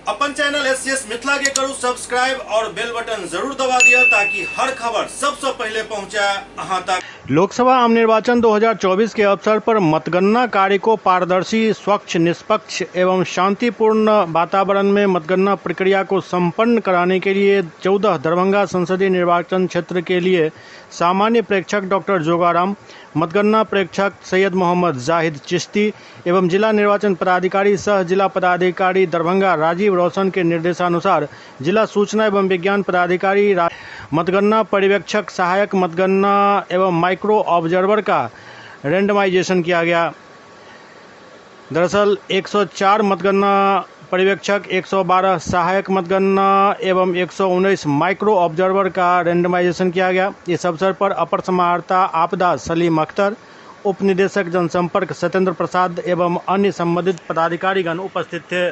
अपन channel SCS Mithila के करू subscribe और बेल बटन जरूर दबा दिया ताकि हर खबर सबसे पहले पहुंचा अहां तक। लोकसभा आम निर्वाचन 2024 के अवसर पर मतगणना कार्य को पारदर्शी, स्वच्छ, निष्पक्ष एवं शांतिपूर्ण वातावरण में मतगणना प्रक्रिया को संपन्न कराने के लिए 14 दरभंगा संसदीय निर्वाचन क्षेत्र के लिए सामान्य प्रेक्षक डॉक्टर जोगाराम, मतगणना प्रेक्षक सैयद मोहम्मद जाहिद चिश्ती एवं जिला निर्वाचन पदाधिकारी सह जिला पदाधिकारी दरभंगा राजीव रोशन के निर्देशानुसार जिला सूचना एवं विज्ञान पदाधिकारी मतगणना पर्यवेक्षक, सहायक मतगणना एवं माइक्रो ऑब्जर्वर का रेंडमाइजेशन किया गया। दरअसल 104 मतगणना पर्यवेक्षक, 112 सहायक मतगणना एवं 119 माइक्रो ऑब्जर्वर का रेंडमाइजेशन किया गया। इस अवसर पर अपर समाहर्ता आपदा सलीम अख्तर, उप निदेशक जनसंपर्क सत्येंद्र प्रसाद एवं अन्य संबंधित पदाधिकारीगण उपस्थित थे।